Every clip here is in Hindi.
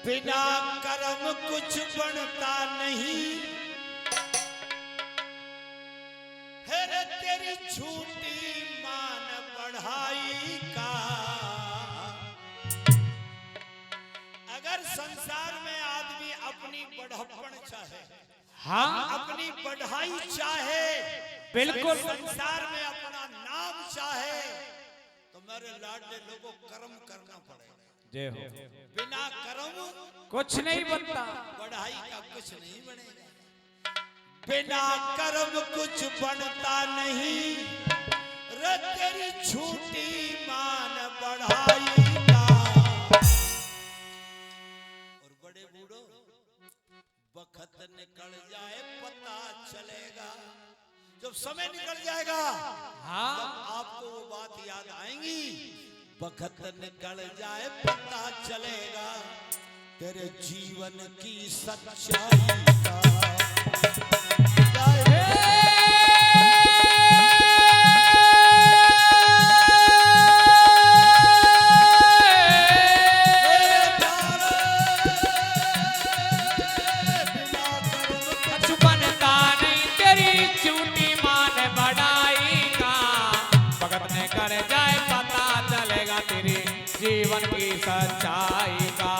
बिना कर्म कुछ बनता नहीं है रे तेरी झूठी मान बढ़ाई का। अगर संसार में आदमी अपनी बढ़पन चाहे, हाँ अपनी बढ़ाई चाहे, बिल्कुल संसार में अपना नाम चाहे, तो मेरे लाडले लोगों कर्म करना पड़ेगा। जय हो। बिना कर्म कुछ नहीं बनता, बढ़ाई का कुछ नहीं बनेगा। बिना कर्म कुछ बनता नहीं रे तेरी झूठी मान बढ़ाई का। और बड़े बूढ़ो वक्त निकल जाए पता चलेगा। जब समय निकल जाएगा हाँ तब आपको वो बात याद आएंगी। वक्त निकल जाए पता चलेगा तेरे जीवन की सच्चाई का। जीवन की सच्चाई का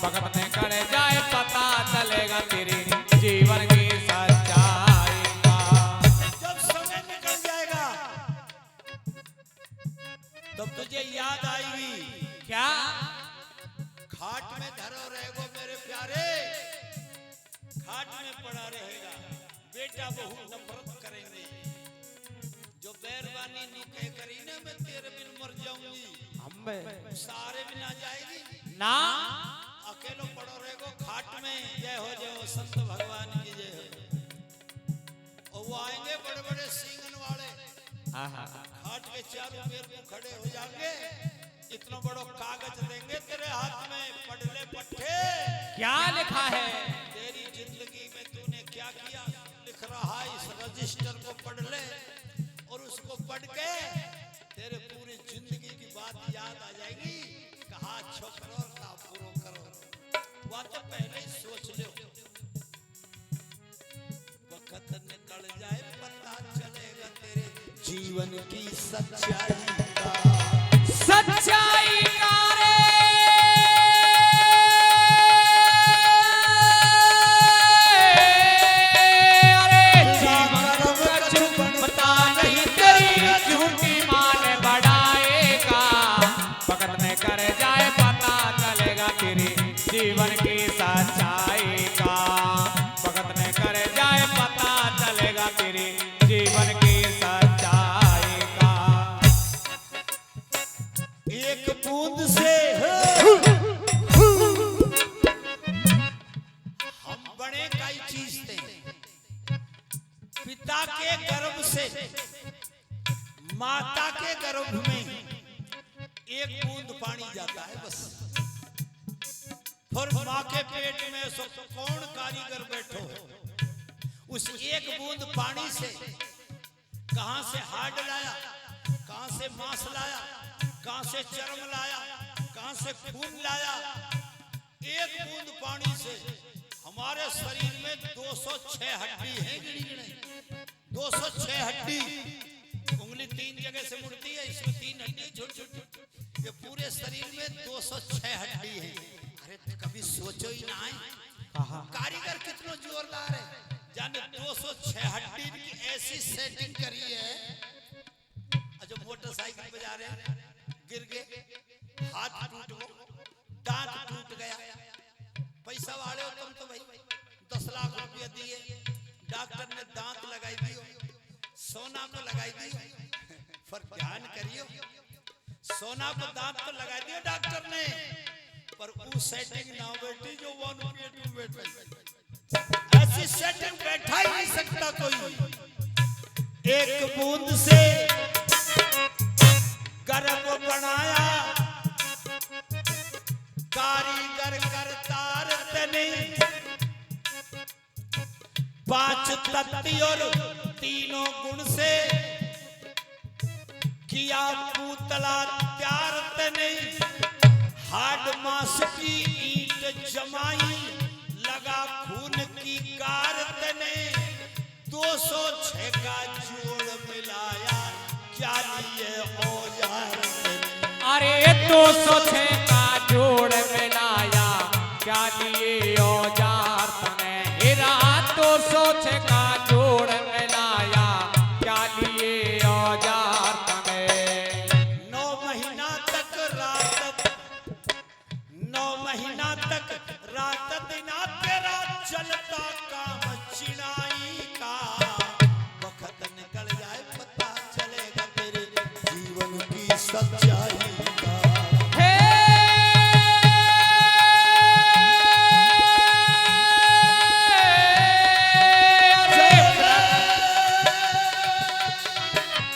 भगत ने कर जाए पता चलेगा तेरी जीवन की सच्चाई का। जब समय निकल जाएगा तब तुझे याद आएगी। क्या खाट में धरो रहेगो मेरे प्यारे, खाट में पड़ा रहेगा। बेटा बहू नफरत करेंगे, जो बैरवानी नी कह करी ना मैं तेरे बिन मर जाऊंगी, सारे भी ना जाएगी ना, अकेलो पड़ो रहेगो खाट में। जय हो संत भगवान की जय हो। और वो आएंगे बड़े बड़े सींगन वाले, खाट के चारों पैर को खड़े हो जाएंगे, इतना बड़ो कागज देंगे तेरे हाथ में, पढ़ ले पट्टे क्या लिखा है तेरी जिंदगी में तूने क्या किया लिख रहा है। इस रजिस्टर को पढ़ ले और उसको पढ़ के तेरे पूरी जिंदगी की बात याद आ जाएगी। कहा अच्छो करो और कहा पूरो करो, वह तो पहले ही सोच लो। वक्त निकल जाए पता चलेगा तेरे जीवन की सच्चाई का। सच्चाई का रे अरे जीवन कुछ बनता नहीं तेरी झूठी मान बढ़ाएगा। भगत ने कर जाए पता चलेगा तेरी जीवन की सच्चाई का। भगत ने कर जाए पता चलेगा तेरी जीवन की सच्चाई का। एक बूंद से हम बड़े कई चीज थे। पिता के गर्भ से माता के गर्भ में एक बूंद पानी जाता है बस। फिर माँ के पेट में कौन कारीगर बैठो, उस एक बूंद पानी से कहां से हार्ड लाया, कहां से मांस लाया, कहां से चर्म लाया, कहां से खून लाया। एक बूंद पानी से हमारे शरीर में 206 हड्डी है, गिनी गिनी 206 हड्डी। उंगली 3 जगह से मुड़ती है, इसमें 3 हड्डी छोटी छोटी। ये पूरे शरीर में 206 हड्डी है। अरे कभी सोचो ही ना है कारीगर कितना जोरदार है, जाने 206 हड्डी की ऐसी सेटिंग करी है। जो मोटरसाइकिल पे जा रहे हैं, गिर गए, हाथ टूट गया, दांत टूट गया, पैसा वाले हो तुम तो भाई 10 लाख रुपया दिए, डॉक्टर ने दांत लगाई दियो, सोना को लगाई दियो। पर ध्यान करियो, सोना को दांत तो लगा दियो डॉक्टर ने, पर वो सेटिंग ना बैठी जो 1 रुपया 2 बैठा। ऐसी सेटिंग बैठा ही नहीं सकता कोई। एक बूंद से गर्भ बनाया कारीगर करता रतने। 5 तत्व और 3 गुण से किया पुतला तैयार तने। हाड मास की ईंट जमाई लगा खून की कार तने 206 का जोड़ मिलाया क्या लिए औजार तने। अरे 206 का जोड़ मिलाया क्या लिए औजार तने। हीरा 206 का जोड़ मिलाया क्या लिए औजार तने। 9 महीना तक रात दिना तेरा चलता काम चिड़ाई का। वक्त निकल जाए पता चलेगा तेरे जीवन की सच्चाई का।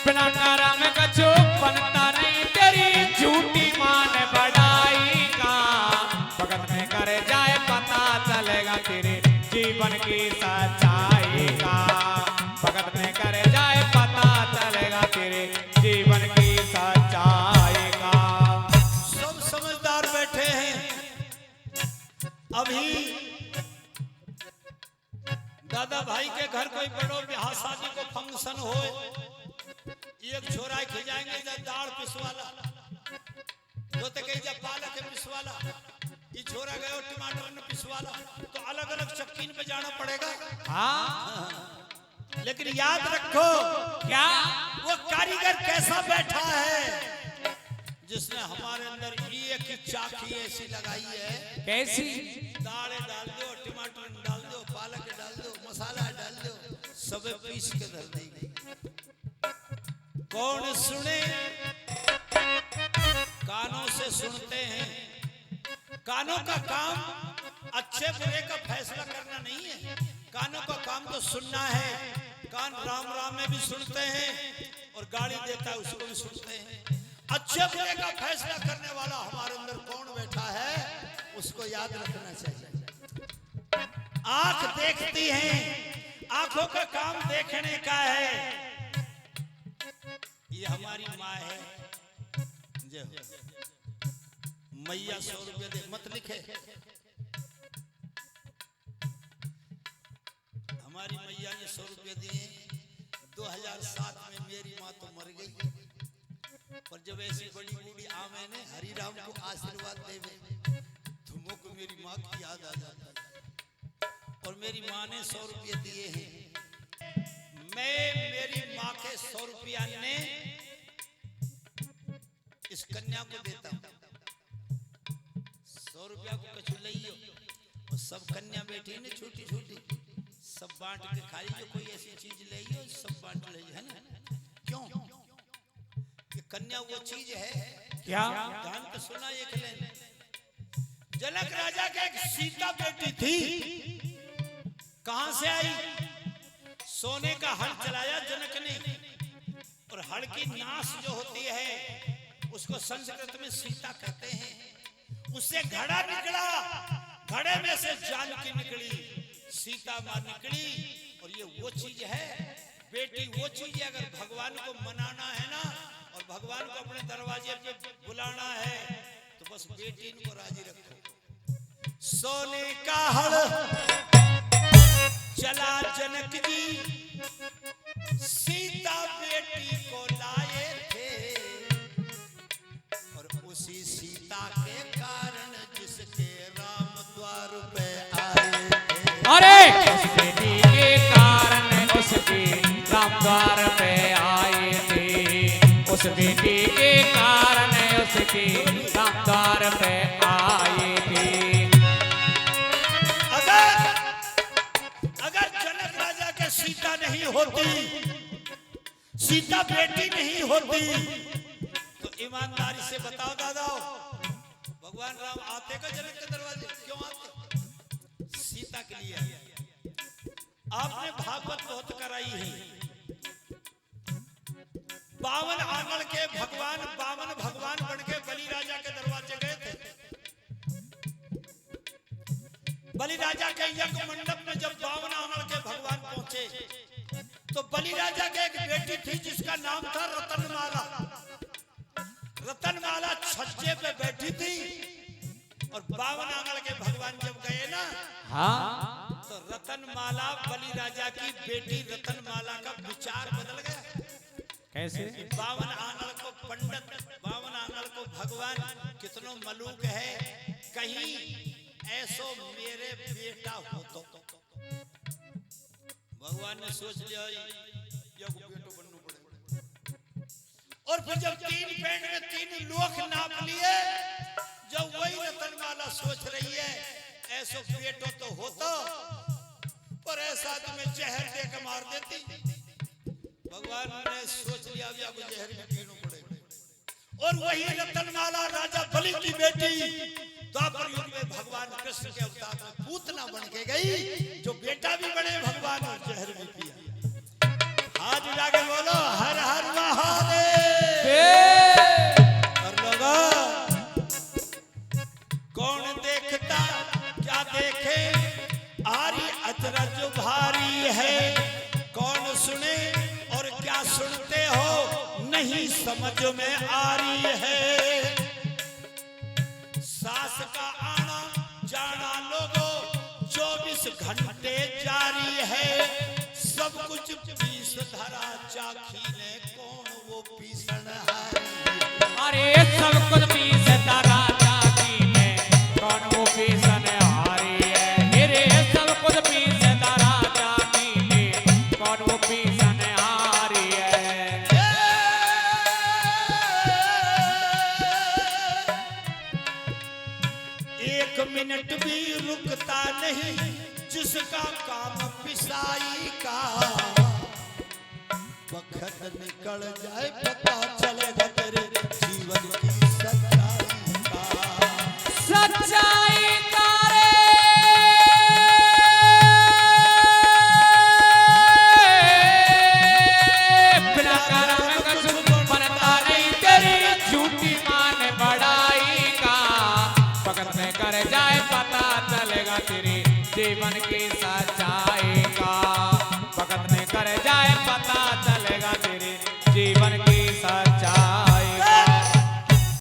बिना करम कछु बनता नहीं तेरी झूठी मान बढ़ाई का। भगत में कर जाए पता चलेगा तेरे जीवन की सच्चाई का। भगत में कर जाए पता चलेगा तेरे जीवन की सच्चाई का। सब समझदार बैठे हैं। अभी दादा भाई के घर कोई बड़ो ब्याह शादी को फंक्शन हो, एक छोरा खिजाएंगे जब दाल पिसवाला, तो कहीं जब पालक है पिसवाला, ये छोरा गयो टमाटर ने पिसवाला, तो अलग अलग चक्कीन पे जाना पड़ेगा। हाँ लेकिन याद रखो क्या वो कारीगर कैसा बैठा है जिसने हमारे अंदर एक ही चाकी ऐसी लगाई है। कैसी? दाल डाल दो, टमाटर डाल दो, पालक डाल दो, मसाला डाल दो, सब पीस के धर देंगे। कौन सुने? कानों से सुनते हैं। कानों का काम अच्छे बुरे का फैसला करना नहीं है। कानों का काम तो सुनना है। कान राम राम में भी सुनते हैं और गाली देता है उसको भी सुनते हैं। अच्छे बुरे का फैसला करने वाला हमारे अंदर कौन बैठा है उसको याद रखना चाहिए। आंख देखती है, आंखों का काम देखने का है। ये हमारी माँ है। जय हो मैया। 100 रुपये दे मत लिखे। हमारी मैया ने 100 रुपये दिए। 2007 में मेरी माँ तो मर गई, पर जब ऐसी बड़ी बूढ़ी आमे ने हरि राम को आशीर्वाद देवे तो मुझको मेरी माँ की याद आ जाता है। और मेरी माँ ने 100 रुपये दिए हैं। मैं मेरी माँ के 100 रुपया ने इस कन्या को देता हूँ। 100 रुपया को कछु लियो और सब कन्या बैठी ने छोटी छोटी, सब बांट के खाई। जो कोई ऐसी चीज ले सब बांट ले, है ना? क्यों? कि कन्या वो चीज है। क्या? ध्यान तो सुना एक लेन। जनक राजा के एक सीता बेटी थी। कहां से आई? सोने का हल चलाया जनक ने, और हल की नास जो होती है उसको संस्कृत में सीता कहते हैं। उससे घड़ा निकला, घड़े में से जानकी निकली, सीता मां निकली। और ये वो चीज है बेटी, वो चीज है। अगर भगवान को मनाना है ना और भगवान को अपने दरवाजे पे बुलाना है तो बस बेटी इनको राजी रखो। सोने का हल चला जनक जी, सीता बेटी को लाए थे। और उसी सीता के कारण जिसके राम द्वार पे आए थे। अरे उस बेटी के कारण उसके राम द्वार पे आए थे। उस बेटी के कारण उसके राम द्वार पे आए थे। अगर जनक राजा के सीता नहीं होती, सीता बेटी नहीं होती, तो ईमानदारी से बताओ दादा, भगवान राम आते का जनक के दरवाजे? क्यों आते? सीता के लिए। आपने भागवत बहुत कराई है। 52 आंगन के भगवान 52 भगवान बन के बलि राजा के दरवाजे गए थे। बलि राजा के यज्ञ मंडप में जब 52 आंगन के भगवान पहुंचे तो बलि राजा के एक बेटी थी जिसका नाम था रतनमाला। रतनमाला छज्जे पे बैठी थी और 52 आंगन के भगवान जब गए ना, हाँ तो रतनमाला बलि राजा की बेटी रतनमाला का विचार बदल गया। कैसे? 52 आंगन को पंडित, 52 आंगन को भगवान कितनो मलूक है, कहीं ऐसो मेरे बेटा हो तो भगवान ने सोच लिया ये बेटो बनना पड़ेगा। और फिर जब 3 पेड़ में 3 लोक नाप लिए, जब वही रतनमाला सोच रही है ऐसो बेटो तो होता, पर ऐसा तो मैं जहर दे के मार देती। भगवान ने सोच लिया अब आपको जहर में पीना पड़ेगा। और वही रतनमाला राजा बलि की बेटी द्वापर युग में भगवान कृष्ण के अवतार में पूतना बन के गई, जो बेटा भी बने भगवान और जहर भी पिया। हाथ जाके बोलो हर हर महादेव। और लोगों, कौन देखता क्या देखे, आरी अचरज भारी है। कौन सुने और क्या सुनते हो, नहीं समझ में आ रही है। सास का आना जाना लोगों 24 घंटे जारी है। सब कुछ पीस धरा चाखी ने, कौन वो पीसनहारी। अरे सब कुछ पीस धरा चाखी ने, कौन वो पीसनहारी है। मेरे सब कुछ पीस धरा चाखी ने, कौन वो पीसनहारी है। 1 मिनट भी रुकता नहीं, जिसका काम पिसाई का। वक्त निकल जाए पता चलेगा तेरे जीवन की सच्चाई का। सच्चाई का रे बिना कर्म कछु बनता नहीं, तेरी झूठी मान बड़ाई का। वक्त में कर जाए पता चलेगा तेरे जीवन की